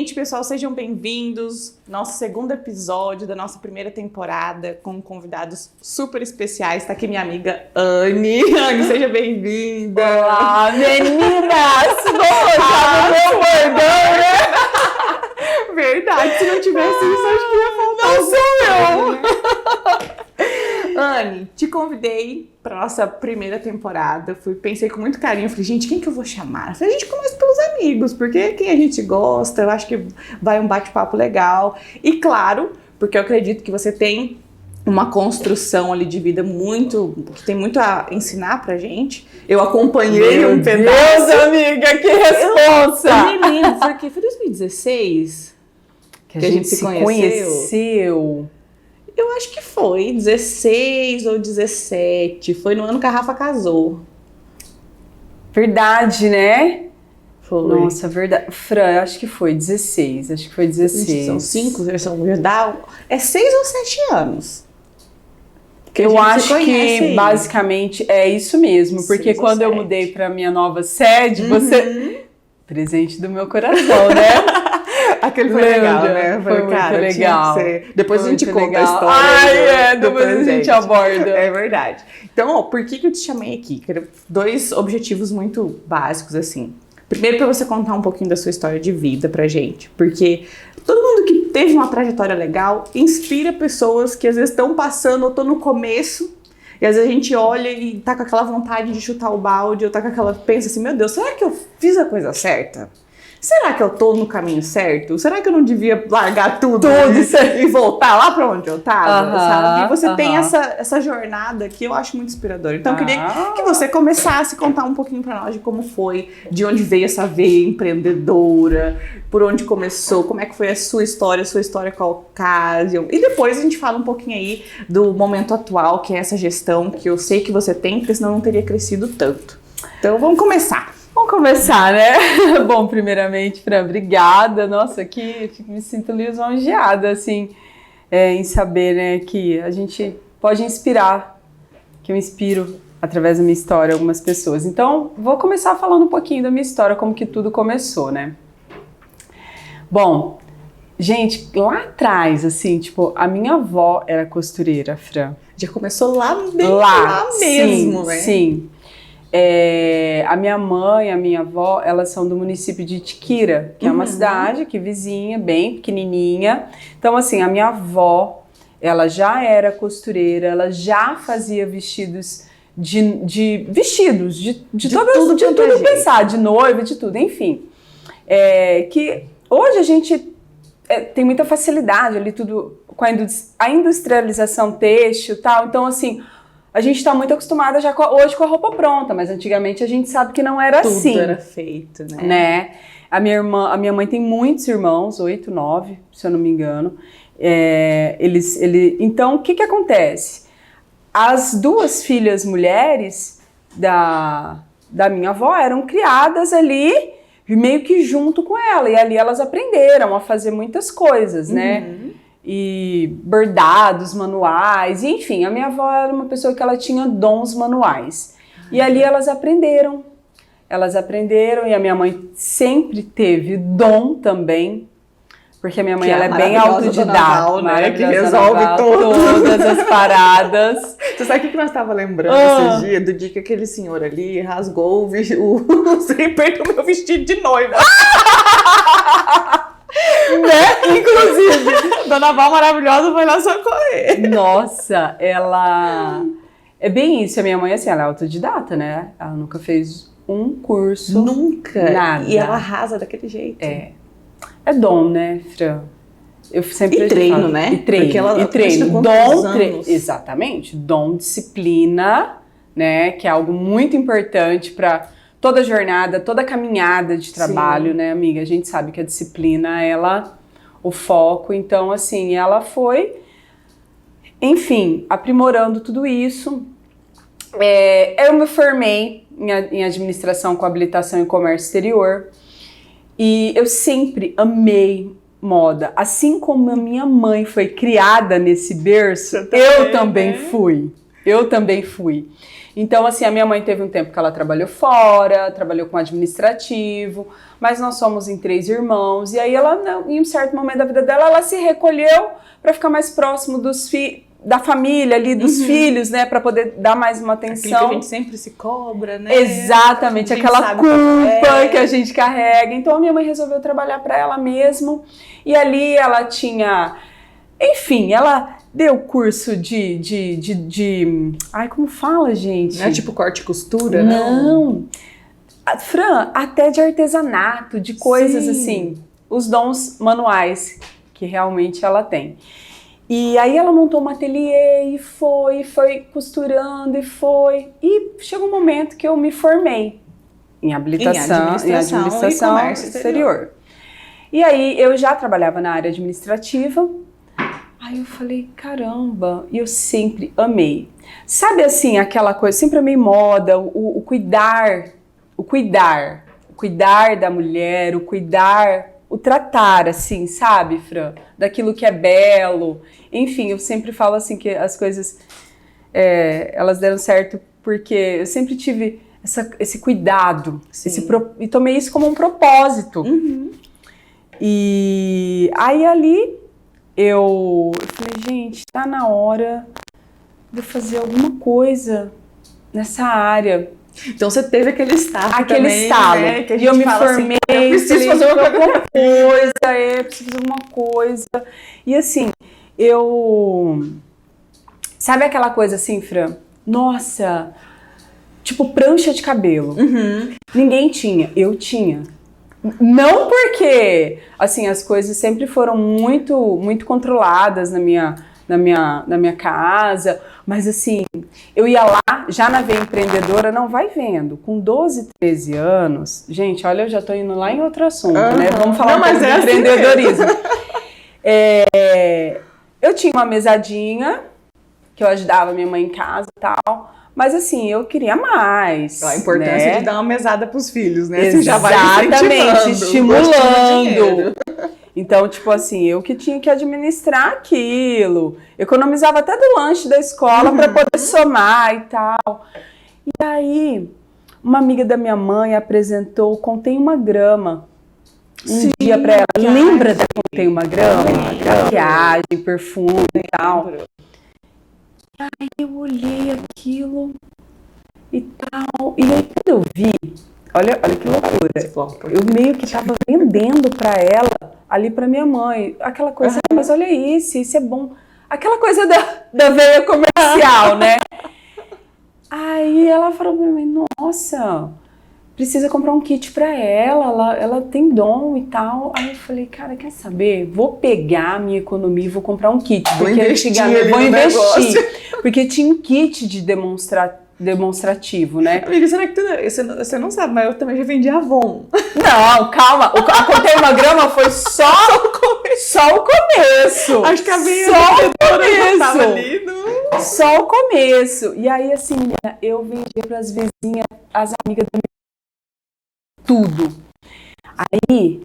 Gente, pessoal, sejam bem-vindos. Nosso segundo episódio da nossa primeira temporada com convidados super especiais. Tá aqui minha amiga Anne. Anne, seja bem-vinda. Olá, meninas! Tá no meu bordão, né? Verdade, se não tivesse isso, acho que ia faltar. Não sou eu! Anne, te convidei para nossa primeira temporada. Pensei com muito carinho, falei, gente, quem que eu vou chamar? Eu falei, a gente começa pelos amigos, porque quem a gente gosta, eu acho que vai um bate-papo legal. E claro, porque eu acredito que você tem uma construção ali de vida que tem muito a ensinar pra gente. Eu acompanhei um pedaço. Deus, amiga, que responsa! Eu me lembro, porque foi 2016 que a gente se conheceu. Eu acho que foi 16 ou 17. Foi no ano que a Rafa casou. Verdade, né? Foi. Nossa, verdade. Fran, acho que foi 16. Acho que foi 16. São 5, é 6 ou 7 anos. Eu acho que basicamente é isso mesmo. Porque quando eu mudei para minha nova sede, você... Presente do meu coração, né? Aquele foi legal, né? Foi muito legal. Depois a gente conta a história. Depois a gente aborda. É verdade. Então, por que eu te chamei aqui? Dois objetivos muito básicos, assim. Primeiro, para você contar um pouquinho da sua história de vida pra gente. Porque todo mundo que teve uma trajetória legal inspira pessoas que às vezes estão passando ou estão no começo. E às vezes a gente olha e tá com aquela vontade de chutar o balde, ou tá com aquela... Pensa assim, meu Deus, será que eu fiz a coisa certa? Será que eu tô no caminho certo? Será que eu não devia largar tudo e voltar lá pra onde eu tava, sabe? E você tem essa jornada que eu acho muito inspiradora. Então eu queria que você começasse a contar um pouquinho pra nós de como foi, de onde veio essa veia empreendedora, por onde começou, como é que foi a sua história com a Occasion. E depois a gente fala um pouquinho aí do momento atual, que é essa gestão que eu sei que você tem, porque senão não teria crescido tanto. Então vamos começar. Vamos começar, né? Bom, primeiramente, Fran, obrigada. Nossa, aqui me sinto lisonjeada, assim, em saber, né, que a gente pode inspirar, que eu inspiro através da minha história algumas pessoas. Então, vou começar falando um pouquinho da minha história, como que tudo começou, né? Bom, gente, lá atrás, assim, tipo, a minha avó era costureira, Fran. Já começou lá mesmo, né? Sim. A minha mãe e a minha avó, elas são do município de Itiquira, que é uma cidade aqui vizinha, bem pequenininha. Então, assim, a minha avó, ela já era costureira, ela já fazia vestidos de tudo pensar, de noiva, de tudo, enfim. Que hoje a gente tem muita facilidade ali, tudo com a industrialização têxtil e tal, então, assim... A gente está muito acostumada já hoje com a roupa pronta, mas antigamente a gente sabe que não era assim. Tudo era feito, né? A minha mãe tem muitos irmãos, 8, 9, se eu não me engano. Então, o que acontece? As duas filhas mulheres da minha avó eram criadas ali, meio que junto com ela. E ali elas aprenderam a fazer muitas coisas, né? E bordados, manuais, e, enfim, a minha avó era uma pessoa que ela tinha dons manuais. E ali elas aprenderam e a minha mãe sempre teve dom também, porque a minha mãe ela é bem autodidata, né? Que resolve todas as paradas. Você sabe o que nós estávamos lembrando esse dia? Do dia que aquele senhor ali rasgou o zíper do meu vestido de noiva. Né? Inclusive, Dona Val maravilhosa foi lá socorrer. Nossa, ela... É bem isso, a minha mãe, assim, ela é autodidata, né? Ela nunca fez um curso. Nunca. Nada. E ela arrasa daquele jeito. É dom, né, Fran? Eu sempre treino, né? E treino, porque ela treino. Dom, exatamente. Dom, disciplina, né? Que é algo muito importante para toda jornada, toda caminhada de trabalho, né, amiga? A gente sabe que a disciplina, o foco. Então, assim, ela foi, enfim, aprimorando tudo isso. Eu me formei em administração com habilitação em comércio exterior. E eu sempre amei moda. Assim como a minha mãe foi criada nesse berço, eu também fui. Eu também fui. Então, assim, a minha mãe teve um tempo que ela trabalhou fora, trabalhou com administrativo, mas nós somos em 3 irmãos. E aí ela, em um certo momento da vida dela, ela se recolheu para ficar mais próximo da família ali, dos filhos, né? Para poder dar mais uma atenção. Aquilo que a gente sempre se cobra, né? Exatamente, aquela culpa que a gente carrega. Então, a minha mãe resolveu trabalhar para ela mesmo. E ali ela tinha... Enfim, ela deu curso Ai, como fala, gente? Não é tipo corte e costura, não? Fran, até de artesanato, de coisas assim. Os dons manuais que realmente ela tem. E aí ela montou um ateliê e foi costurando E chegou um momento que eu me formei em habilitação e comércio exterior. E aí eu já trabalhava na área administrativa. Aí eu falei, caramba, e eu sempre amei. Sabe assim, aquela coisa, sempre amei moda, o cuidar da mulher, o tratar, assim, sabe, Fran? Daquilo que é belo. Enfim, eu sempre falo assim que as coisas, elas deram certo porque eu sempre tive esse cuidado, e tomei isso como um propósito. Uhum. E aí ali... Eu falei, gente, tá na hora de eu fazer alguma coisa nessa área. Então você teve aquele estalo né? Que a gente eu me formei, assim, eu preciso fazer alguma coisa, preciso fazer alguma coisa. E assim, sabe aquela coisa assim, Fran? Nossa, tipo prancha de cabelo. Uhum. Ninguém tinha, eu tinha. Não porque, assim, as coisas sempre foram muito, muito controladas na minha casa, mas assim, eu ia lá, já na veia empreendedora, não, vai vendo, com 12, 13 anos, gente, olha, eu já tô indo lá em outro assunto, né? Vamos falar mais de empreendedorismo. Eu tinha uma mesadinha, que eu ajudava minha mãe em casa e tal, mas assim, eu queria mais. A importância, né, de dar uma mesada pros filhos, né? Você já vai estimulando. Então, tipo assim, eu que tinha que administrar aquilo. Economizava até do lanche da escola para poder somar e tal. E aí, uma amiga da minha mãe apresentou Contém uma Grama. Dia pra ela. Lembra da Contém uma Grama? Maquiagem, perfume e tal. Aí eu olhei aquilo e tal, e aí quando eu vi, olha que loucura, eu meio que tava vendendo pra ela, ali pra minha mãe, aquela coisa, mas olha isso é bom, aquela coisa da veia comercial, né? Aí ela falou pra mim, nossa, precisa comprar um kit pra ela tem dom e tal. Aí eu falei, cara, quer saber? Vou pegar a minha economia e vou comprar um kit. Porque antigamente vou investir. Porque tinha um kit de demonstrativo, né? Amiga, será que você não sabe, mas eu também já vendi Avon. Não, calma. A Contém uma Grama foi só o começo. Acho que a veia tava ali Só o começo. E aí, assim, eu vendia pras vizinhas, as amigas da minha tudo. Aí,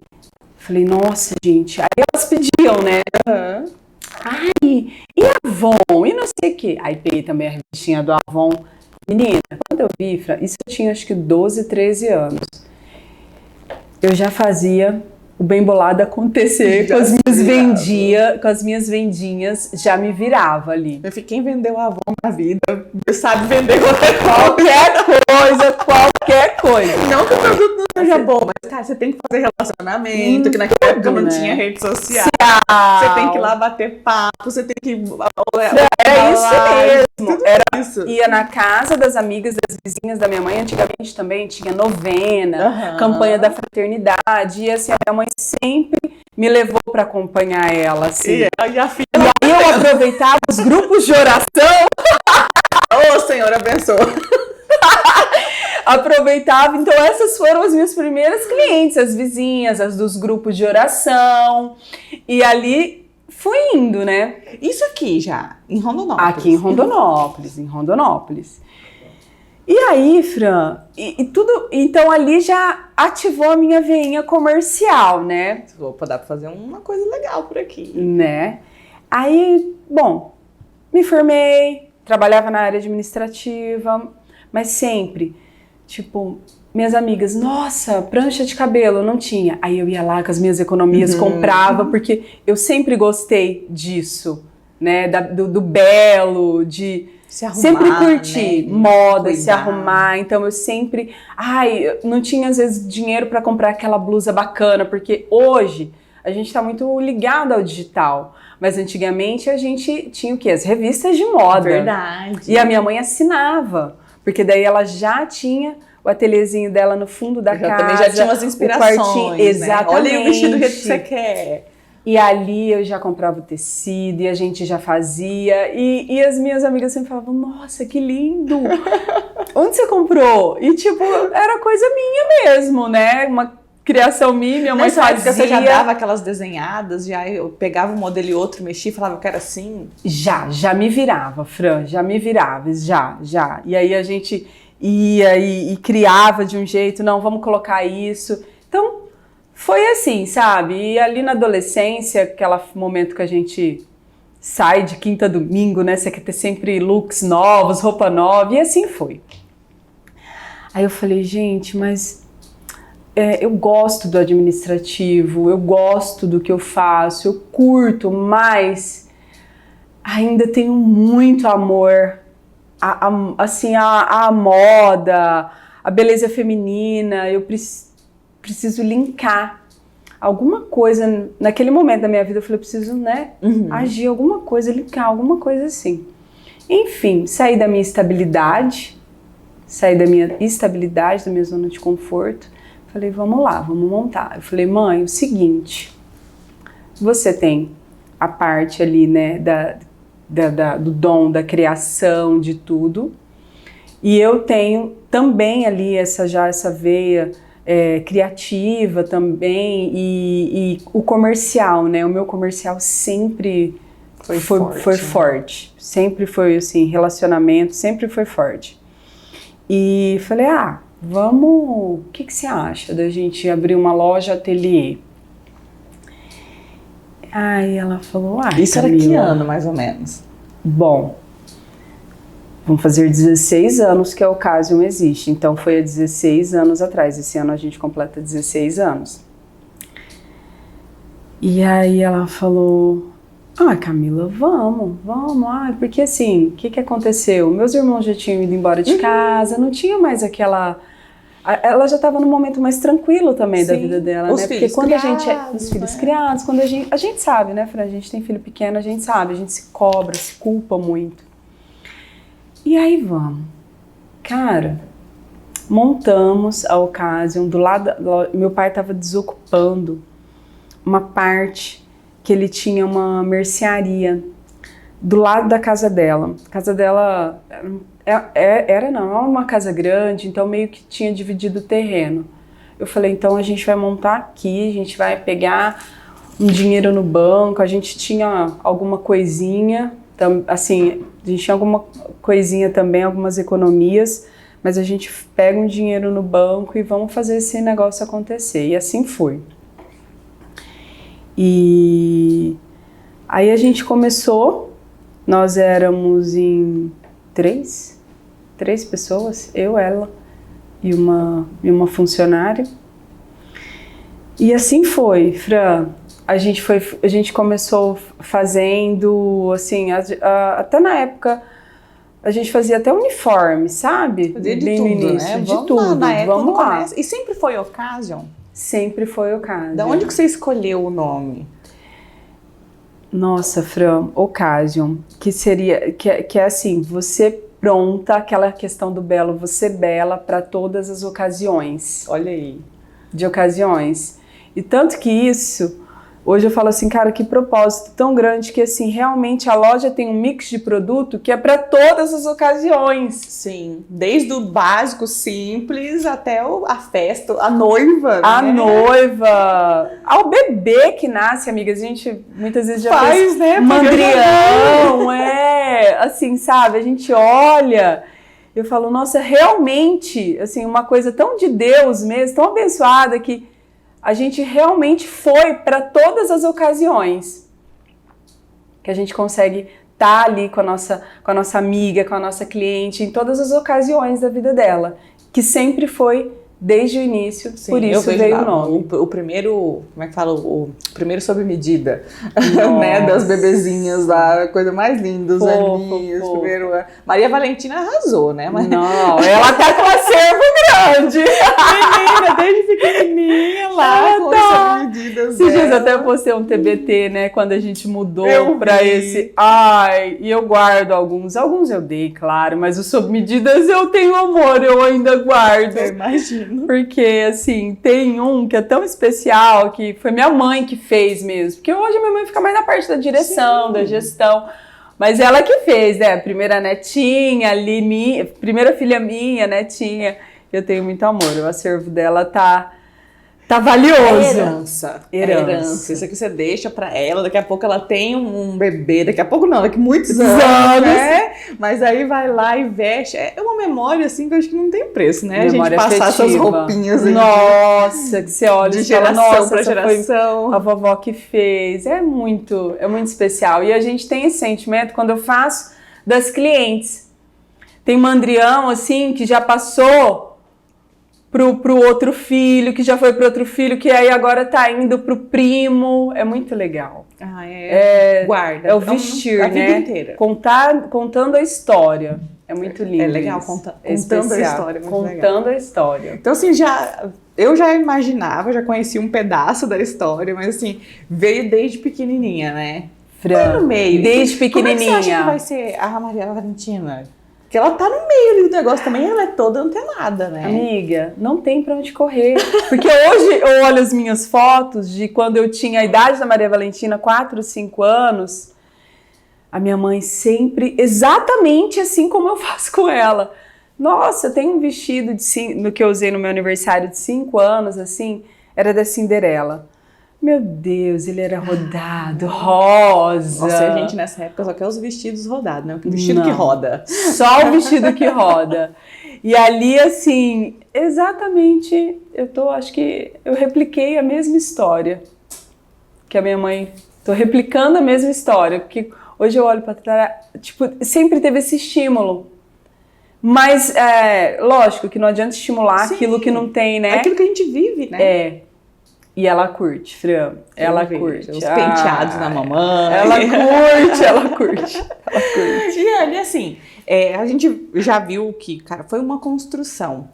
falei, nossa, gente. Aí elas pediam, né? Ai, e Avon? E não sei o quê. Aí peguei também a revistinha do Avon. Menina, quando eu vi, isso eu tinha acho que 12, 13 anos. Eu já fazia o bem bolado acontecer com as minhas vendinhas, já me virava ali. Quem vendeu Avon na vida sabe vender qualquer coisa. Não que o produto não seja bom, mas cara, você tem que fazer relacionamento, que naquela época não tinha rede social. Você tem que ir lá bater papo, você tem que... Era isso mesmo. Isso. Ia na casa das amigas, das vizinhas da minha mãe, antigamente também tinha novena, campanha da fraternidade, e assim, a minha mãe sempre me levou para acompanhar ela, assim. E aí eu aproveitava os grupos de oração. Ô, Senhor, abençoe. Aproveitava, então essas foram as minhas primeiras clientes, as vizinhas, as dos grupos de oração, e ali fui indo, né? Isso aqui já, em Rondonópolis. Aqui em Rondonópolis. E aí, Fran, e tudo, então ali já ativou a minha veinha comercial, né? Opa, dá pra fazer uma coisa legal por aqui. Né? Aí, bom, me formei, trabalhava na área administrativa, mas sempre, tipo, minhas amigas, nossa, prancha de cabelo, não tinha. Aí eu ia lá com as minhas economias, comprava, porque eu sempre gostei disso, né, do belo, de Se arrumar, sempre curti né? moda, Cuidar. se arrumar. Então eu sempre, não tinha às vezes dinheiro para comprar aquela blusa bacana, porque hoje a gente está muito ligado ao digital. Mas antigamente a gente tinha o quê? As revistas de moda. Verdade. E a minha mãe assinava, porque daí ela já tinha o ateliêzinho dela no fundo da casa. Também já tinha umas inspirações, né? Exatamente. Olha aí o vestido do jeito que você quer. E ali eu já comprava o tecido e a gente já fazia. E as minhas amigas sempre falavam, nossa, que lindo! Onde você comprou? E tipo, era coisa minha mesmo, né? Uma criação minha mãe Nessa época fazia. você já dava aquelas desenhadas, já eu pegava um modelo e outro, mexia e falava que era assim? Já me virava, Fran, já me virava, já. E aí a gente ia e criava de um jeito, não, vamos colocar isso. Então, foi assim, sabe? E ali na adolescência, aquele momento que a gente sai de quinta a domingo, né? Você quer ter sempre looks novos, roupa nova, e assim foi. Aí eu falei, gente, mas eu gosto do administrativo, eu gosto do que eu faço, eu curto, mas ainda tenho muito amor a moda, a beleza feminina. Eu preciso linkar alguma coisa. Naquele momento da minha vida eu falei, eu preciso, né, agir alguma coisa, linkar alguma coisa assim. Enfim, saí da minha estabilidade, da minha zona de conforto. Falei, vamos lá, vamos montar. Eu falei, mãe, o seguinte, você tem a parte ali, né, do dom, da criação, de tudo, e eu tenho também ali essa veia criativa também, e o comercial, né, o meu comercial sempre foi forte, sempre foi assim, relacionamento, sempre foi forte. E falei, vamos, o que você acha da gente abrir uma loja ateliê? Aí ela falou, Isso Camila, era que ano, mais ou menos? Bom, vamos fazer 16 anos que a Ocasium existe, então foi há 16 anos atrás, esse ano a gente completa 16 anos. E aí ela falou, Camila, vamos, porque assim, o que aconteceu? Meus irmãos já tinham ido embora de casa, não tinha mais aquela... Ela já estava num momento mais tranquilo também da vida dela, né? Porque quando os filhos criados, quando a gente sabe, né, Fran? A gente tem filho pequeno, a gente sabe, a gente se cobra, se culpa muito. E aí vamos. Cara, montamos a Ocasium do lado, meu pai estava desocupando uma parte que ele tinha uma mercearia do lado da casa dela. A casa dela era uma casa grande, então meio que tinha dividido o terreno. Eu falei, então a gente vai montar aqui, a gente vai pegar um dinheiro no banco, a gente tinha alguma coisinha, assim, a gente tinha alguma coisinha também, algumas economias, mas a gente pega um dinheiro no banco e vamos fazer esse negócio acontecer. E assim foi. E aí a gente começou, nós éramos em três pessoas, eu, ela e uma funcionária. E assim foi, Fran. A gente começou fazendo, assim, até na época a gente fazia até uniforme, sabe? Fazia de bem tudo, no início, né? de tudo. Na época, vamos lá. começa. E sempre foi Ocasium? Sempre foi Ocasium. Da onde que você escolheu o nome? Nossa, Fran, Ocasium, que é assim, você pronta, aquela questão do belo, você bela para todas as ocasiões. Olha aí. De ocasiões. E tanto que isso, hoje eu falo assim, cara, que propósito tão grande que assim, realmente a loja tem um mix de produto que é para todas as ocasiões. Sim, desde o básico simples até a festa, a noiva, A né? noiva, ao bebê que nasce, amiga, a gente muitas vezes já faz, fez né? mandrião, assim, sabe, a gente olha, eu falo, nossa, realmente, assim, uma coisa tão de Deus mesmo, tão abençoada que a gente realmente foi para todas as ocasiões que a gente consegue tá ali com a nossa amiga, com a nossa cliente, em todas as ocasiões da vida dela, que sempre foi desde o início, sim, por isso veio o nome. O primeiro, como é que fala? O primeiro sob medida, né, das bebezinhas lá, coisa mais linda, os aninhos, primeiro... Maria Valentina arrasou, né? Mas... Não, ela tá com acervo grande. Menina, desde pequenininha lá, com sob medidas. Esses dias até eu postei um TBT, né, quando a gente mudou pra esse... Ai, e eu guardo alguns eu dei, claro, mas os sob medidas eu tenho amor, eu ainda guardo. Eu imagino. Porque, assim, tem um que é tão especial, que foi minha mãe que fez mesmo. Porque hoje a minha mãe fica mais na parte da direção, sim, da gestão. Mas ela que fez, né? A primeira netinha ali, primeira filha minha, netinha. Eu tenho muito amor. O acervo dela tá valioso. Herança. Isso aqui você deixa pra ela, daqui a pouco ela tem um bebê, daqui a pouco não, daqui a muitos anos, né? Mas aí vai lá e veste. É uma memória, assim, que eu acho que não tem preço, né? Memória a gente passar afetiva. essas roupinhas aí. Nossa, que você olha de e fala, geração nossa, pra geração. Foi a vovó que fez. É muito especial. E a gente tem esse sentimento quando eu faço das clientes. Tem mandrião, assim, que já passou pro outro filho, que já foi pro outro filho, que aí agora tá indo pro primo. É muito legal. Guarda. É o vestir, a né? vida inteira. Contando a história. É muito lindo. É legal, contando a história. Contando a história. Então, assim, eu já imaginava, já conhecia um pedaço da história, mas assim, veio desde pequenininha, né? Fran, no meio. Desde pequenininha. Como é que você acha que vai ser a Maria Valentina? Porque ela tá no meio ali do negócio também, ela é toda antenada, né? Amiga, não tem pra onde correr. Porque hoje eu olho as minhas fotos de quando eu tinha a idade da Maria Valentina, 4, 5 anos. A minha mãe sempre, exatamente assim como eu faço com ela. Nossa, eu tenho um vestido no que eu usei no meu aniversário de 5 anos, assim, era da Cinderela. Meu Deus, ele era rodado, rosa. Nossa, a gente nessa época só quer os vestidos rodados, né? O vestido que roda. Só o vestido que roda. E ali, assim, exatamente, acho que eu repliquei a mesma história que a minha mãe. Tô replicando a mesma história, porque hoje eu olho pra trás, tipo, sempre teve esse estímulo. Mas, lógico que não adianta estimular aquilo que não tem, né? Aquilo que a gente vive, né? E ela curte, Fran. Ela curte. Os penteados na mamãe. Ela curte. E assim, a gente já viu que, cara, foi uma construção.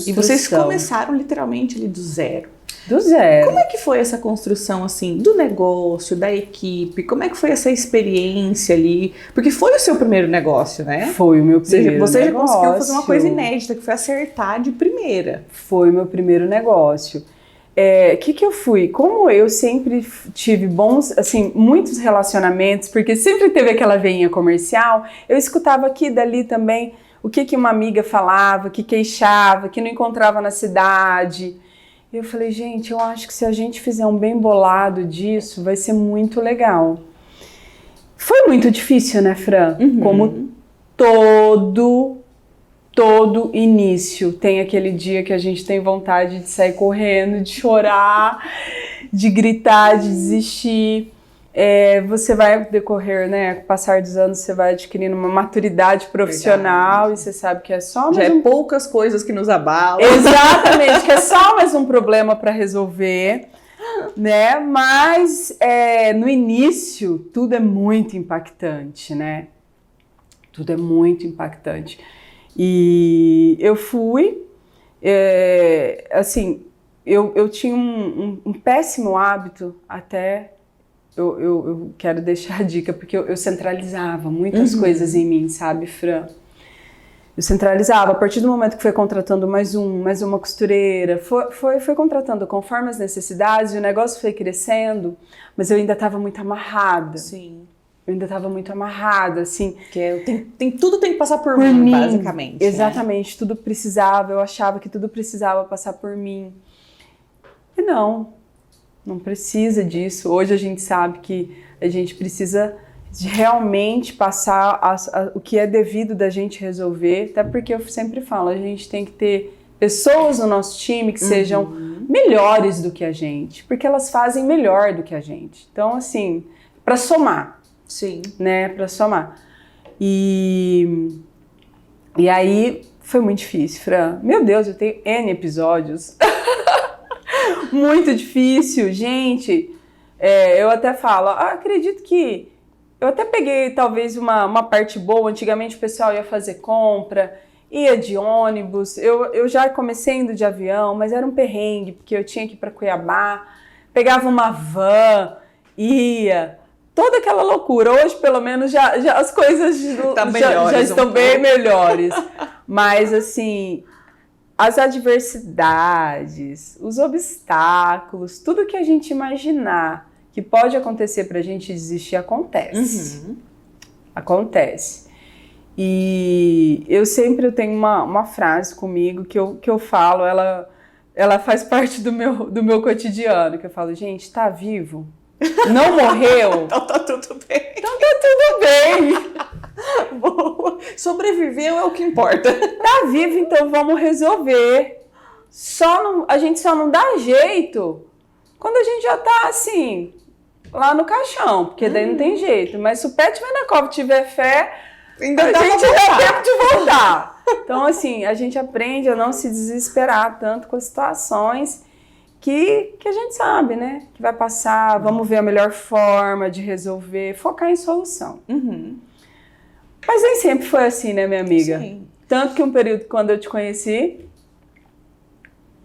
E vocês começaram literalmente ali do zero. Do zero. Como é que foi essa construção, assim, do negócio, da equipe? Como é que foi essa experiência ali? Porque foi o seu primeiro negócio, né? Foi o meu primeiro negócio. Você já conseguiu fazer uma coisa inédita, que foi acertar de primeira. Foi o meu primeiro negócio. Que eu fui? Como eu sempre tive muitos relacionamentos, porque sempre teve aquela veinha comercial, eu escutava aqui e dali também o que uma amiga falava, que queixava, que não encontrava na cidade. E eu falei, gente, eu acho que se a gente fizer um bem bolado disso, vai ser muito legal. Foi muito difícil, né, Fran? Uhum. Como todo início tem aquele dia que a gente tem vontade de sair correndo, de chorar, de gritar, de desistir. Você vai decorrer, né? Com o passar dos anos, você vai adquirindo uma maturidade profissional. Verdade. E você sabe que é só mais poucas coisas que nos abalam. Exatamente, que é só mais um problema para resolver, né? Mas no início tudo é muito impactante, né? Tudo é muito impactante. E eu fui, eu tinha um péssimo hábito até, eu quero deixar a dica, porque eu centralizava muitas coisas em mim, sabe, Fran? Eu centralizava, a partir do momento que foi contratando mais uma costureira, foi contratando conforme as necessidades, e o negócio foi crescendo, mas eu ainda estava muito amarrada. Sim. Eu ainda estava muito amarrada, assim. Tudo tem que passar por mim, basicamente. Exatamente, né? Tudo precisava, eu achava que tudo precisava passar por mim. E não precisa disso. Hoje a gente sabe que a gente precisa de realmente passar o que é devido da gente resolver, até porque eu sempre falo, a gente tem que ter pessoas no nosso time que sejam melhores do que a gente, porque elas fazem melhor do que a gente. Então, assim, para somar. Sim. Né, para somar. E aí foi muito difícil, Fran. Meu Deus, eu tenho N episódios. Muito difícil, gente. Eu até falo, acredito que eu até peguei talvez uma parte boa. Antigamente o pessoal ia fazer compra, ia de ônibus. Eu já comecei indo de avião, mas era um perrengue, porque eu tinha que ir para Cuiabá, pegava uma van, ia. Toda aquela loucura. Hoje, pelo menos, já as coisas já estão bem melhores. Mas, assim, as adversidades, os obstáculos, tudo que a gente imaginar que pode acontecer pra gente desistir, acontece. Uhum. Acontece. E eu tenho uma frase comigo que eu falo, ela faz parte do meu cotidiano, que eu falo, gente, tá vivo? Não morreu? Então tá tudo bem. Então tá tudo bem. Boa. Sobreviveu é o que importa. Tá vivo, então vamos resolver. A gente só não dá jeito quando a gente já tá assim, lá no caixão, porque daí não tem jeito. Mas se o pé tiver na cova e tiver fé, ainda a gente dá tempo de voltar. Então, assim, a gente aprende a não se desesperar tanto com as situações que a gente sabe, né? Que vai passar, vamos ver a melhor forma de resolver, focar em solução. Uhum. Mas nem sempre foi assim, né, minha amiga? Sim. Tanto que um período, quando eu te conheci,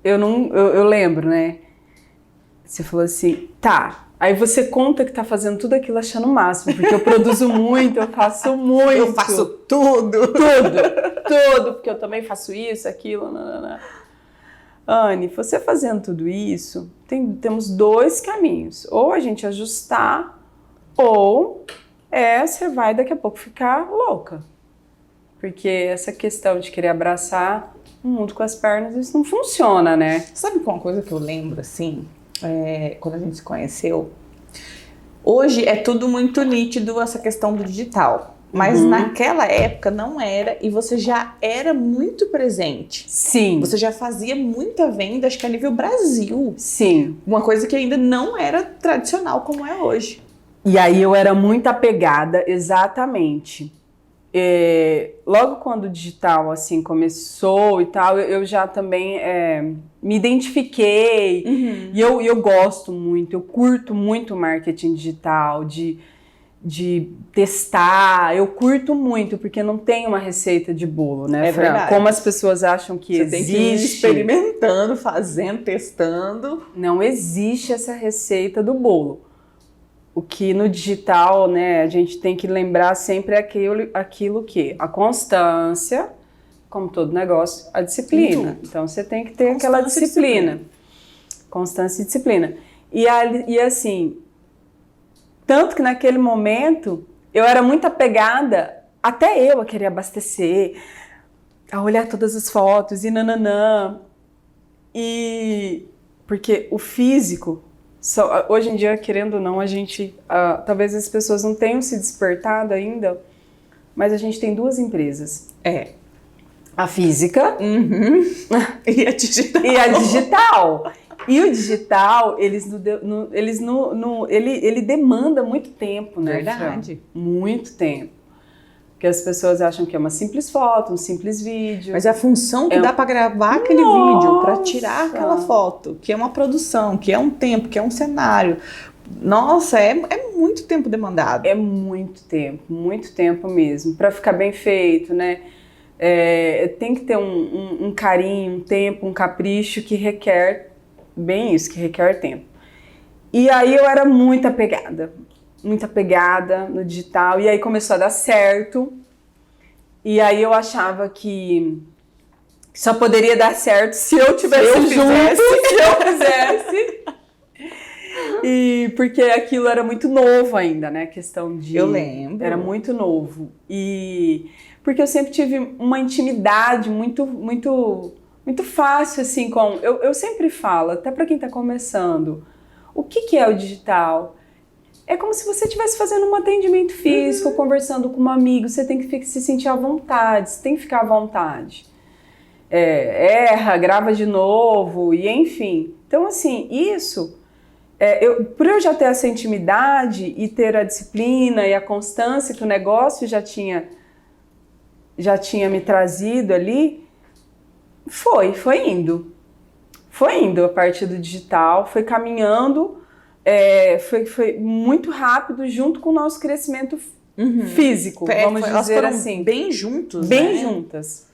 eu lembro, né? Você falou assim, tá. Aí você conta que tá fazendo tudo aquilo achando o máximo, porque eu produzo muito, eu faço muito. Eu faço tudo. Tudo, porque eu também faço isso, aquilo, nanana. Anne, você fazendo tudo isso, temos dois caminhos. Ou a gente ajustar, ou você vai daqui a pouco ficar louca. Porque essa questão de querer abraçar o mundo com as pernas, isso não funciona, né? Sabe uma coisa que eu lembro, assim, quando a gente se conheceu? Hoje é tudo muito nítido essa questão do digital. Mas naquela época não era, e você já era muito presente. Sim. Você já fazia muita venda, acho que a nível Brasil. Sim. Uma coisa que ainda não era tradicional como é hoje. E aí eu era muito apegada, exatamente. Logo quando o digital assim começou e tal, eu já também me identifiquei. E eu gosto muito, eu curto muito marketing digital, de testar, eu curto muito, porque não tem uma receita de bolo, né, É Fran? verdade. Como as pessoas acham que Você existe. tem que ir experimentando, fazendo, testando. Não existe essa receita do bolo. O que no digital, né, a gente tem que lembrar sempre aquilo que a constância, como todo negócio, a disciplina. Então você tem que ter aquela disciplina. Constância e disciplina. E assim, tanto que naquele momento eu era muito apegada, até eu a querer abastecer, a olhar todas as fotos e nananã. E porque o físico, hoje em dia, querendo ou não, a gente, talvez as pessoas não tenham se despertado ainda, mas a gente tem duas empresas. A física E a digital. E a digital. E o digital, ele demanda muito tempo, né? Verdade. Fran? Muito tempo. Porque as pessoas acham que é uma simples foto, um simples vídeo. Mas a função que dá pra gravar aquele vídeo, pra tirar aquela foto, que é uma produção, que é um tempo, que é um cenário. Nossa, é muito tempo demandado. É muito tempo mesmo. Pra ficar bem feito, né? Tem que ter um carinho, um tempo, um capricho que requer bem isso, que requer tempo. E aí eu era muito apegada no digital, e aí começou a dar certo, e aí eu achava que só poderia dar certo se eu tivesse junto, se eu fizesse. E porque aquilo era muito novo ainda, né, a questão de... Eu lembro. Era muito novo, e porque eu sempre tive uma intimidade muito fácil, assim, com... Eu sempre falo, até para quem está começando, o que é o digital? É como se você estivesse fazendo um atendimento físico, conversando com um amigo, você tem que se sentir à vontade, você tem que ficar à vontade. Erra, grava de novo, e enfim. Então, assim, isso Por eu já ter essa intimidade e ter a disciplina e a constância que o negócio já tinha me trazido ali, foi indo. Foi indo a parte do digital, foi caminhando, foi muito rápido junto com o nosso crescimento físico, vamos dizer assim. Bem juntos, Bem né? juntas.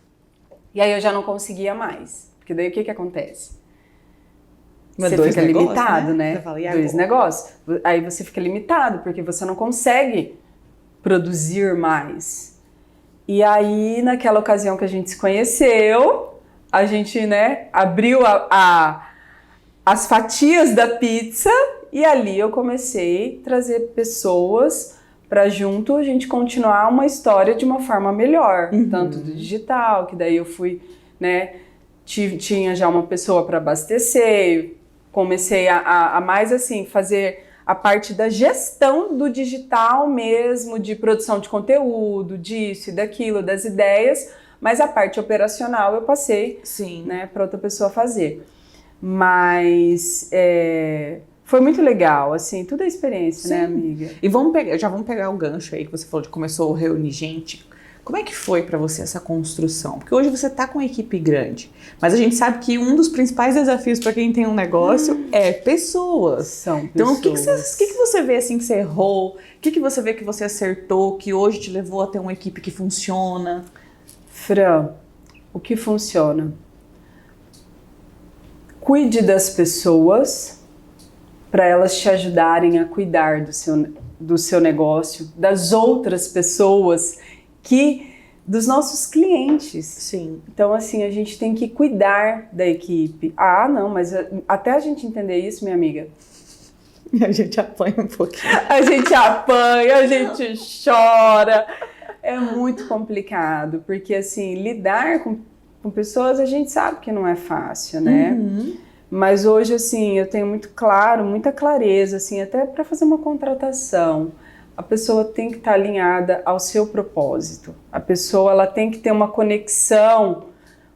E aí eu já não conseguia mais. Porque daí o que acontece? Mas Você dois fica negócios, limitado, né? né? Você fala, e Dois agora? negócios. Aí você fica limitado, porque você não consegue produzir mais. E aí, naquela ocasião que a gente se conheceu, a gente, né, abriu as fatias da pizza e ali eu comecei a trazer pessoas para junto a gente continuar uma história de uma forma melhor, tanto do digital, que daí eu fui, né, tinha já uma pessoa para abastecer, comecei a mais assim fazer a parte da gestão do digital mesmo, de produção de conteúdo, disso e daquilo, das ideias, mas a parte operacional eu passei, Sim, né, para outra pessoa fazer. Mas foi muito legal, assim, tudo é experiência, né, amiga? E já vamos pegar o gancho aí que você falou de começou a reunir gente. Como é que foi pra você essa construção? Porque hoje você tá com uma equipe grande, mas a gente sabe que um dos principais desafios para quem tem um negócio é pessoas. São Então, pessoas. o que você vê assim que você errou? O que você vê que você acertou, que hoje te levou a ter uma equipe que funciona? Fran, o que funciona? Cuide das pessoas para elas te ajudarem a cuidar do seu negócio, das outras pessoas, dos nossos clientes. Sim. Então, assim, a gente tem que cuidar da equipe. Ah, não, mas até a gente entender isso, minha amiga, A gente apanha um pouquinho. a gente apanha, a gente chora. É muito complicado, porque, assim, lidar com pessoas a gente sabe que não é fácil, né? Mas hoje, assim, eu tenho muito claro, muita clareza, assim, até para fazer uma contratação. A pessoa tem que estar alinhada ao seu propósito. A pessoa ela tem que ter uma conexão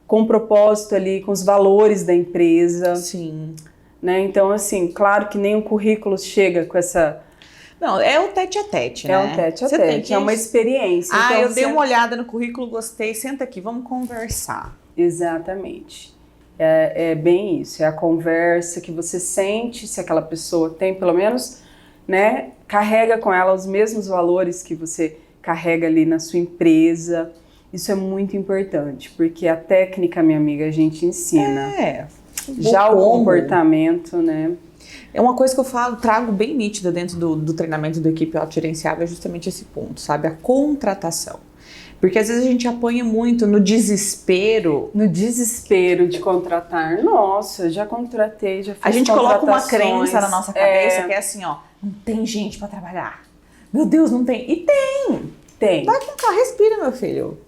com o propósito ali, com os valores da empresa. Sim. Né? Então, assim, claro que nem o currículo chega com essa... Não, é o tete a tete, né? É um tete a tete, é uma experiência. Ah, então, eu dei uma olhada no currículo, gostei, senta aqui, vamos conversar. Exatamente. É bem isso, é a conversa que você sente, se aquela pessoa tem, pelo menos, né, carrega com ela os mesmos valores que você carrega ali na sua empresa. Isso é muito importante, porque a técnica, minha amiga, a gente ensina. Já o comportamento, né? É uma coisa que eu trago bem nítida dentro do treinamento do equipe autogerenciável, é justamente esse ponto, sabe? A contratação. Porque às vezes a gente apanha muito no desespero. No desespero de contratar. Nossa, já contratei, já fiz A gente coloca uma contratações. crença na nossa cabeça que é assim, ó, não tem gente pra trabalhar. Meu Deus, não tem. E tem! Tem. Vai com calma, respira, meu filho.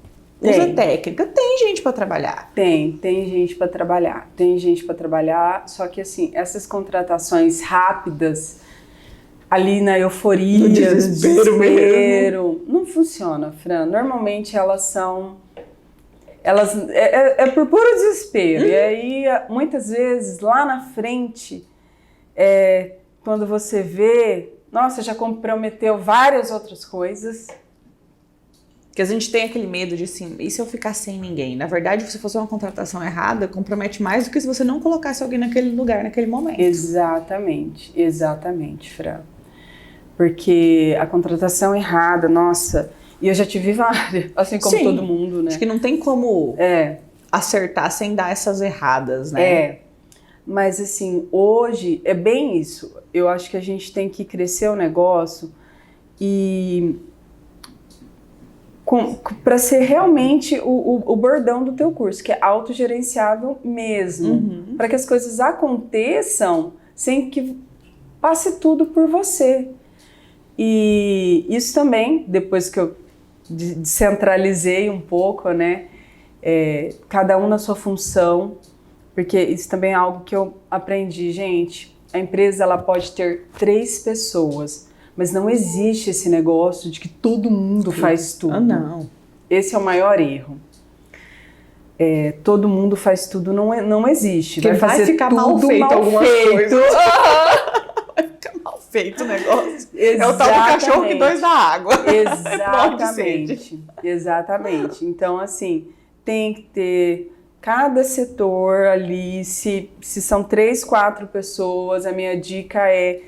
Usa técnica. Tem gente pra trabalhar. Tem gente pra trabalhar. Tem gente pra trabalhar, só que assim, essas contratações rápidas, ali na euforia, no desespero mesmo, não funciona, Fran. Normalmente elas é por puro desespero. E aí, muitas vezes, lá na frente, quando você vê, nossa, já comprometeu várias outras coisas. Que a gente tem aquele medo de assim, e se eu ficar sem ninguém? Na verdade, se fosse uma contratação errada, compromete mais do que se você não colocasse alguém naquele lugar, naquele momento. Exatamente, Fran. Porque a contratação errada, nossa, e eu já tive várias, assim como todo mundo, né? Acho que não tem como acertar sem dar essas erradas, né? Mas assim, hoje é bem isso. Eu acho que a gente tem que crescer o negócio e para ser realmente o bordão do teu curso, que é autogerenciável mesmo. Para que as coisas aconteçam sem que passe tudo por você. E isso também, depois que eu descentralizei um pouco, né? Cada um na sua função, porque isso também é algo que eu aprendi, gente. A empresa ela pode ter 3 pessoas, mas não existe esse negócio de que todo mundo faz tudo. Ah, não. Esse é o maior erro. Todo mundo faz tudo, não existe. Porque vai ficar mal feito algumas coisas. feito o negócio. É o tal do cachorro que dois da água. Exatamente. Então, assim, tem que ter cada setor ali, se são 3, 4 pessoas, a minha dica é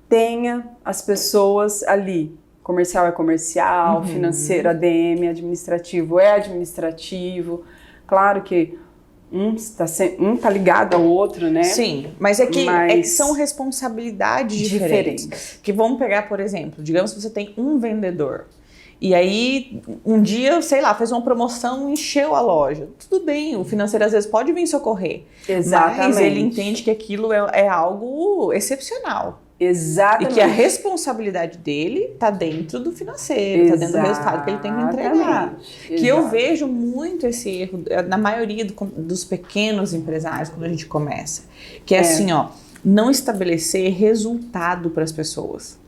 tenha as pessoas ali. Comercial é comercial, financeiro, ADM, administrativo é administrativo. Claro que um tá ligado ao outro, né? Sim, mas é que são responsabilidades diferentes. Que vamos pegar, por exemplo, digamos que você tem um vendedor. E aí, um dia, sei lá, fez uma promoção, encheu a loja. Tudo bem, o financeiro às vezes pode vir socorrer. Exatamente. Mas ele entende que aquilo é algo excepcional. Exatamente. E que a responsabilidade dele está dentro do financeiro, está dentro do resultado que ele tem que entregar. Que eu vejo muito esse erro na maioria dos pequenos empresários quando a gente começa. Que é assim, ó, não estabelecer resultado para as pessoas.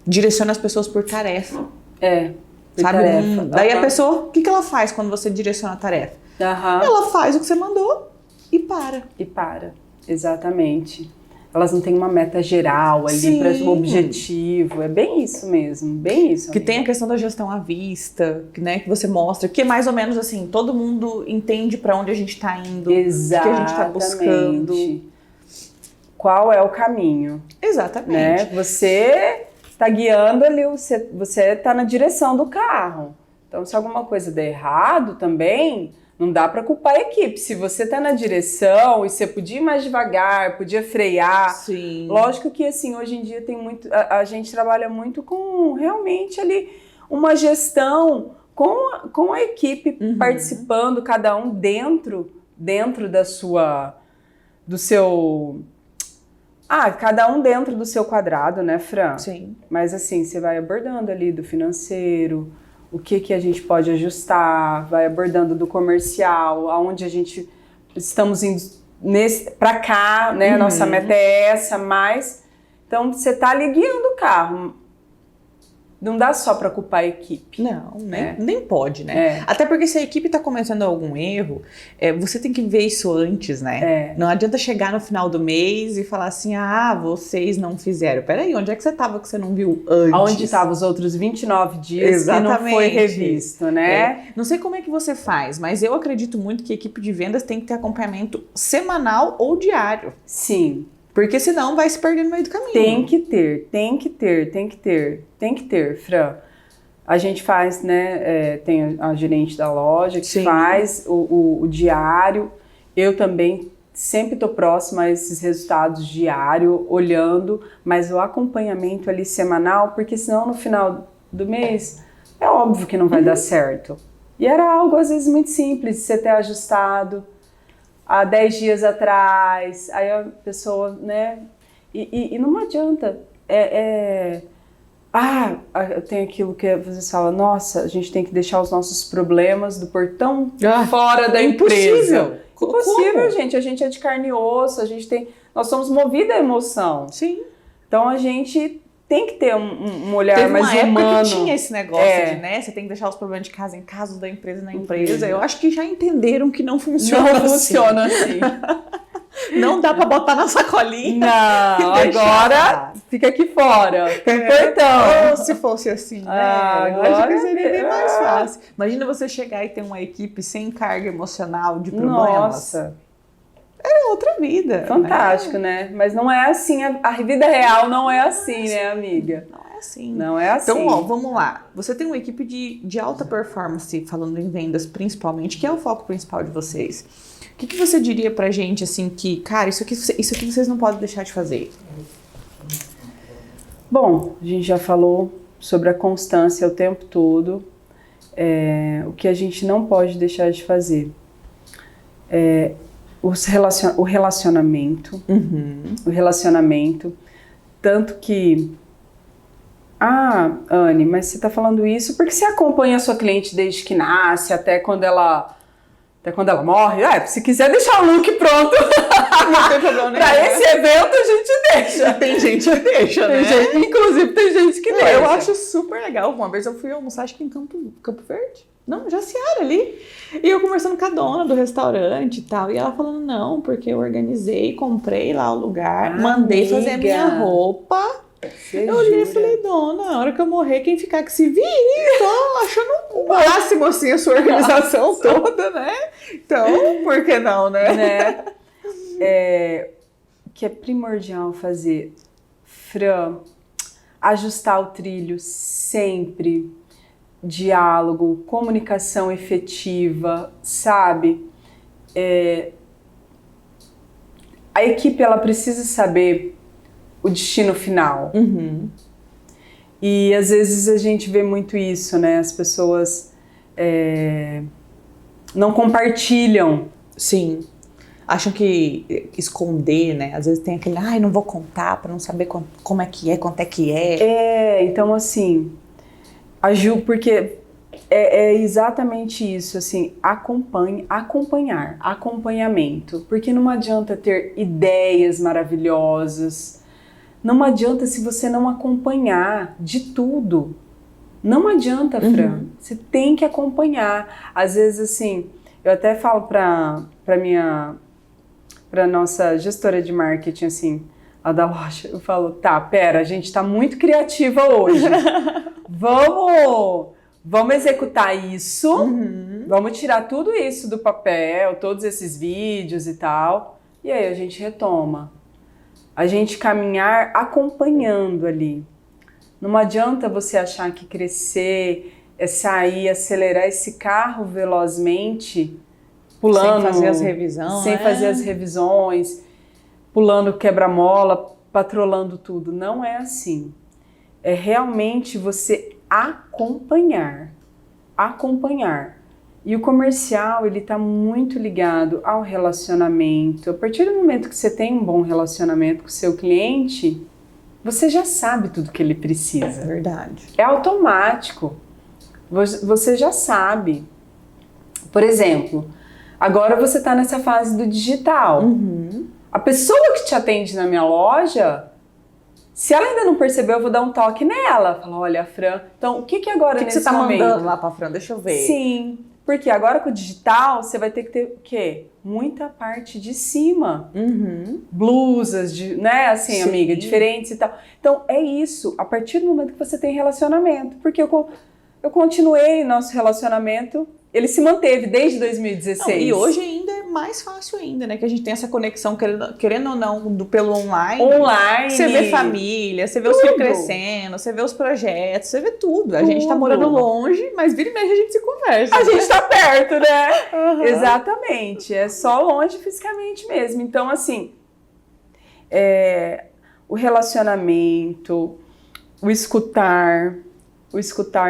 Direciona as pessoas por tarefa. Por sabe? tarefa. Daí a pessoa, o que ela faz quando você direciona a tarefa? Ela faz o que você mandou e para. Exatamente. Elas não têm uma meta geral ali para o objetivo. É bem isso mesmo, bem isso. Que tem a questão da gestão à vista, né, que você mostra, que é mais ou menos assim, todo mundo entende para onde a gente está indo, exatamente. O que a gente está buscando. Qual é o caminho. Exatamente. Né? Você está guiando ali, você está na direção do carro. Então, se alguma coisa der errado também, não dá para culpar a equipe. Se você está na direção e você podia ir mais devagar, podia frear. Sim. Lógico que, assim, hoje em dia tem muito... A gente trabalha muito com, realmente, ali, uma gestão com a equipe participando, cada um dentro do seu... cada um dentro do seu quadrado, né, Fran? Sim. Mas, assim, você vai abordando ali do financeiro... O que a gente pode ajustar, vai abordando do comercial, aonde a gente estamos indo para cá, né? Nossa meta é essa, mas... Então, você tá ali guiando o carro. Não dá só para culpar a equipe. Não, nem pode, né? Até porque se a equipe está cometendo algum erro, você tem que ver isso antes, né? Não adianta chegar no final do mês e falar assim, vocês não fizeram. Peraí, onde é que você estava que você não viu antes? Onde estavam os outros 29 dias Exatamente. Que não foi revisto, né? Não sei como é que você faz, mas eu acredito muito que a equipe de vendas tem que ter acompanhamento semanal ou diário. Sim. Porque senão vai se perder no meio do caminho. Tem que ter, Fran. A gente faz, né? Tem a gerente da loja que faz o diário. Eu também sempre estou próxima a esses resultados diário, olhando, mas o acompanhamento ali semanal, porque senão no final do mês é óbvio que não vai dar certo. E era algo às vezes muito simples de você ter ajustado há 10 dias atrás, aí a pessoa, né, e não adianta, tem aquilo que você fala, nossa, a gente tem que deixar os nossos problemas do portão fora da empresa. Impossível, gente, a gente é de carne e osso, nós somos movidos à emoção. Sim. Então a gente tem que ter um olhar mais humano. Teve uma época que tinha esse negócio de, né, você tem que deixar os problemas de casa em casa, os da empresa na empresa. Eu acho que já entenderam que não funciona assim. Não dá pra botar na sacolinha. Não, agora fica aqui fora. Ou se fosse assim, né? Agora eu acho que seria bem mais fácil. Imagina você chegar e ter uma equipe sem carga emocional de problemas. Nossa. Era outra vida. Fantástico, né? Mas não é assim, a vida real não é assim, né, amiga? Não é assim. Não é assim. Então, ó, vamos lá. Você tem uma equipe de alta performance, falando em vendas principalmente, que é o foco principal de vocês. O que você diria pra gente, assim, que, cara, isso aqui vocês não podem deixar de fazer? Bom, a gente já falou sobre a constância o tempo todo. O que a gente não pode deixar de fazer é o relacionamento. O relacionamento. Tanto que... Anne, mas você tá falando isso porque você acompanha a sua cliente desde que nasce, até quando ela morre. Se quiser deixar o look pronto não tem problema nenhum. Pra esse evento a gente deixa. Tem gente que deixa, né? Inclusive tem gente que deixa. Eu acho super legal. Uma vez eu fui almoçar, acho que em Campo Verde. Não, Jaciara ali. E eu conversando com a dona do restaurante e tal. E ela falando, não, porque eu organizei, comprei lá o lugar, mandei fazer a minha roupa Eu olhei e falei, dona, na hora que eu morrer, quem ficar que se vire, tô achando o máximo, assim, a sua organização toda, né? Então, por que não, né? Que é primordial fazer, Fran, ajustar o trilho sempre, diálogo, comunicação efetiva, sabe? A equipe, ela precisa saber o destino final. E às vezes a gente vê muito isso, né? As pessoas não compartilham. Sim. Acham que esconder, né? Às vezes tem aquele, não vou contar pra não saber como é que é, quanto é que é. Então assim, porque é exatamente isso, assim, acompanhamento. Porque não adianta ter ideias maravilhosas, não adianta se você não acompanhar de tudo. Não adianta, Fran. Você tem que acompanhar. Às vezes, assim, eu até falo pra nossa gestora de marketing, assim, a da loja, eu falo, pera, a gente tá muito criativa hoje. Vamos executar isso, vamos tirar tudo isso do papel, todos esses vídeos e tal, e aí a gente retoma. A gente caminhar acompanhando ali. Não adianta você achar que crescer é sair, acelerar esse carro velozmente, pulando, sem fazer as revisões. Sem fazer as revisões, pulando quebra-mola, patrolando tudo. Não é assim. É realmente você acompanhar. E o comercial, ele tá muito ligado ao relacionamento. A partir do momento que você tem um bom relacionamento com o seu cliente, você já sabe tudo que ele precisa. Verdade. É automático. Você já sabe. Por exemplo, agora você está nessa fase do digital. A pessoa que te atende na minha loja, se ela ainda não percebeu, eu vou dar um toque nela. Falar, olha, Fran, então o que agora nesse momento? O que você tá mandando lá pra Fran? Deixa eu ver. Sim, porque agora com o digital, você vai ter que ter o quê? Muita parte de cima. Blusas, né, assim, sim, amiga, diferentes e tal. Então, é isso. A partir do momento que você tem relacionamento. Porque eu continuei nosso relacionamento, ele se manteve desde 2016. Não, e hoje ainda é mais fácil ainda, né? Que a gente tem essa conexão, querendo ou não, pelo online. Você vê família, você vê os filhos crescendo, você vê os projetos, você vê tudo. A gente tá morando longe, mas vira e mexe a gente se conversa. A gente tá perto, né? Exatamente. É só longe fisicamente mesmo. Então, assim, o relacionamento, o escutar,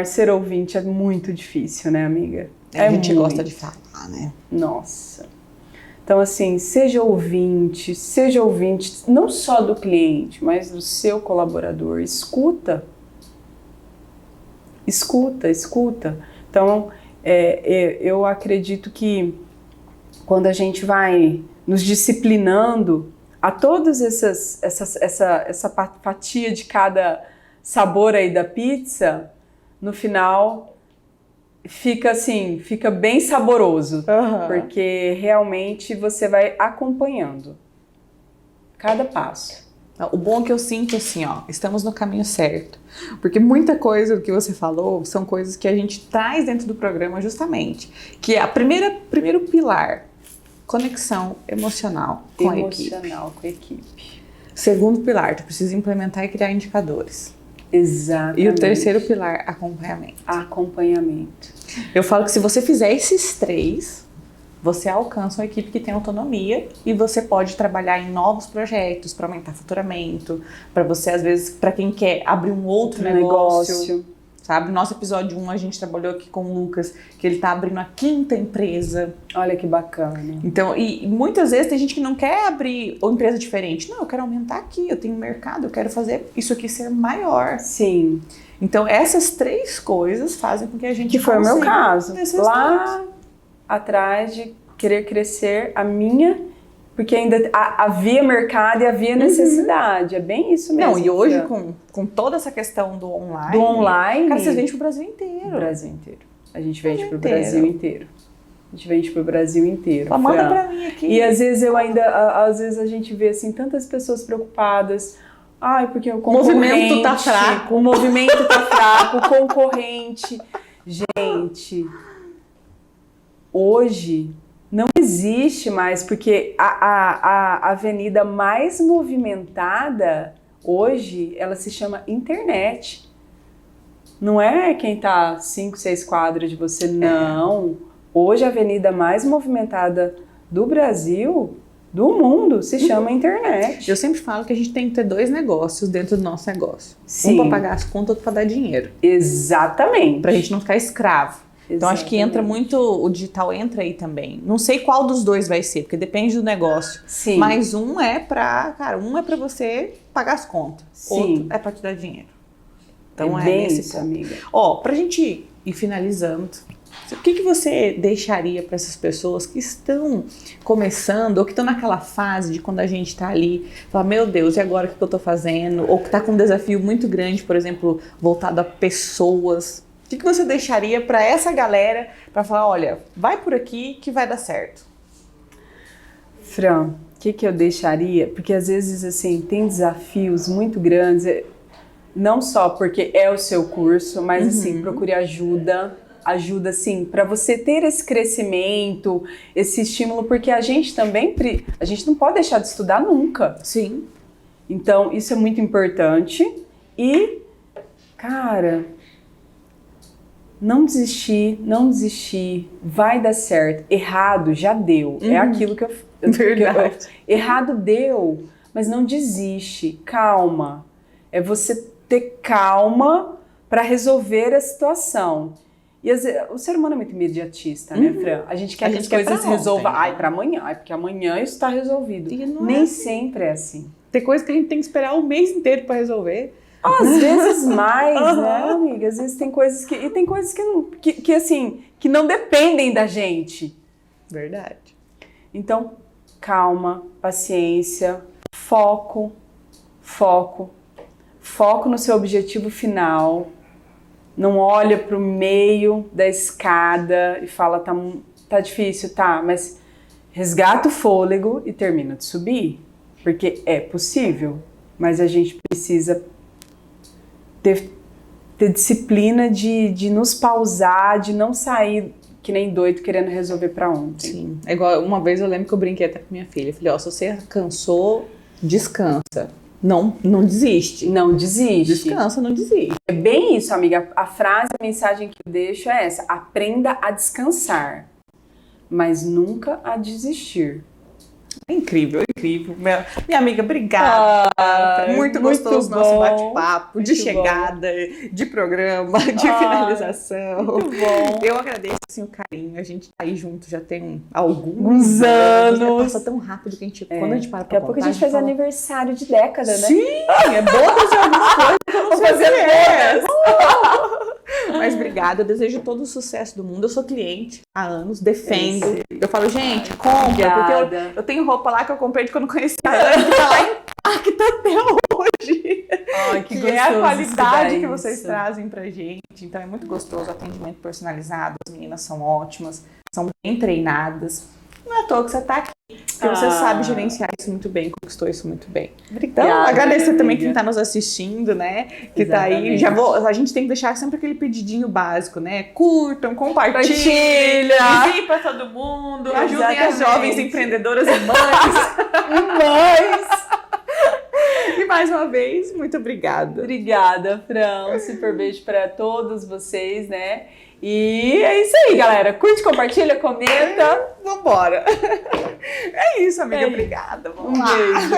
ser ouvinte é muito difícil, né, amiga? A gente gosta de falar, né? Nossa. Então, assim, seja ouvinte não só do cliente, mas do seu colaborador. Escuta. Então, eu acredito que quando a gente vai nos disciplinando a todas essa fatia de cada sabor aí da pizza, no final fica bem saboroso, porque realmente você vai acompanhando cada passo. O bom é que eu sinto assim, estamos no caminho certo, porque muita coisa do que você falou são coisas que a gente traz dentro do programa justamente, que é primeiro pilar, conexão emocional com a equipe. Segundo pilar, tu precisa implementar e criar indicadores. Exatamente. E o terceiro pilar, acompanhamento. Eu falo que se você fizer esses 3, você alcança uma equipe que tem autonomia e você pode trabalhar em novos projetos para aumentar faturamento, para você, às vezes, para quem quer abrir um outro negócio. Sabe? Nosso episódio 1, a gente trabalhou aqui com o Lucas, que ele tá abrindo a 5ª empresa. Olha que bacana. Então, e muitas vezes tem gente que não quer abrir uma empresa diferente. Não, eu quero aumentar aqui, eu tenho mercado, eu quero fazer isso aqui ser maior. Sim. Então, essas 3 coisas fazem com que a gente Que foi o meu caso. Lá atrás de querer crescer porque ainda havia mercado e havia necessidade. É bem isso mesmo. Não, e hoje com toda essa questão do online, cara, você vende pro Brasil inteiro. A gente vende pro Brasil inteiro. Manda pra mim aqui. E às vezes a gente vê assim tantas pessoas preocupadas Ai, porque o O movimento tá concorrente, fraco. o movimento tá fraco, o concorrente. Gente, hoje não existe mais, porque a avenida mais movimentada hoje, ela se chama internet. Não é quem tá 5, 6 quadras de você, não. Hoje a avenida mais movimentada do Brasil, do mundo, se chama internet. Eu sempre falo que a gente tem que ter 2 negócios dentro do nosso negócio. Sim. Um para pagar as contas, outro para dar dinheiro. Exatamente. Pra gente não ficar escravo. Então acho que entra Exatamente. muito, o digital entra aí também. Não sei qual dos 2 vai ser, porque depende do negócio. Sim. Mas um é pra você pagar as contas. Sim. Outro é pra te dar dinheiro. Então é é bem nesse isso, ponto. amiga. Ó, pra gente ir finalizando, o que você deixaria para essas pessoas que estão começando ou que estão naquela fase de quando a gente tá ali, fala, meu Deus, e agora o que eu tô fazendo? Ou que tá com um desafio muito grande, por exemplo, voltado a pessoas. O que você deixaria para essa galera para falar, olha, vai por aqui que vai dar certo? Fran, o que eu deixaria? Porque às vezes, assim, tem desafios muito grandes, não só porque é o seu curso, mas, assim, procure ajuda, assim, para você ter esse crescimento, esse estímulo, porque a gente também, a gente não pode deixar de estudar nunca. Sim. Então, isso é muito importante e, cara, não desistir, vai dar certo. Errado, já deu. É aquilo que eu... Verdade. Errado deu, mas não desiste. Calma. É você ter calma para resolver a situação. E o ser humano é muito imediatista, né, Fran? A gente quer que as coisas resolvam. Ai, para amanhã. Ai, porque amanhã isso está resolvido. Nem sempre é assim. Tem coisa que a gente tem que esperar o mês inteiro para resolver. Às vezes mais, né, amiga? Às vezes tem coisas que... E tem coisas que assim, que não dependem da gente. Verdade. Então, calma, paciência, foco no seu objetivo final. Não olha para o meio da escada e fala, tá difícil, tá, mas resgata o fôlego e termina de subir. Porque é possível, mas a gente precisa ter disciplina de nos pausar, de não sair que nem doido querendo resolver pra ontem. Sim. É igual, uma vez eu lembro que eu brinquei até com minha filha. Eu falei, ó, se você cansou, descansa. Não desiste. Não desiste. Descansa, não desiste. É bem isso, amiga. A frase, a mensagem que eu deixo é essa. Aprenda a descansar, mas nunca a desistir. É incrível, incrível. Minha amiga, obrigada. Muito gostoso o nosso bate-papo, de chegada, de programa, de finalização. Muito bom. Eu agradeço assim, o carinho. A gente tá aí junto já tem alguns anos. Passa tão rápido que a gente, quando a gente para Daqui a pouco a gente faz aniversário de década, né? Sim, é bom fazer algumas coisas que eu não sei fazer. Mas obrigada, eu desejo todo o sucesso do mundo. Eu sou cliente há anos, defendo. Eu falo, gente, compra, porque eu tenho roupa lá que eu comprei de quando conheci a Ana, que tá lá intacta até hoje. Ai, que é a qualidade que isso. vocês trazem pra gente. Então é muito gostoso o atendimento personalizado, as meninas são ótimas, são bem treinadas. Não é à toa que você tá aqui, porque você sabe gerenciar isso muito bem, conquistou isso muito bem. Obrigada. Então, agradecer também quem tá nos assistindo, né? Que Exatamente. tá aí. A gente tem que deixar sempre aquele pedidinho básico, né? Curtam, compartilhem, enviem pra todo mundo, ajudem as jovens empreendedoras e mães. E mais uma vez, muito obrigada. Obrigada, Fran. Um super beijo para todos vocês, né? E é isso aí, galera. Curte, compartilha, comenta. Vambora. É isso, amiga. Obrigada. Vamos lá. Beijo.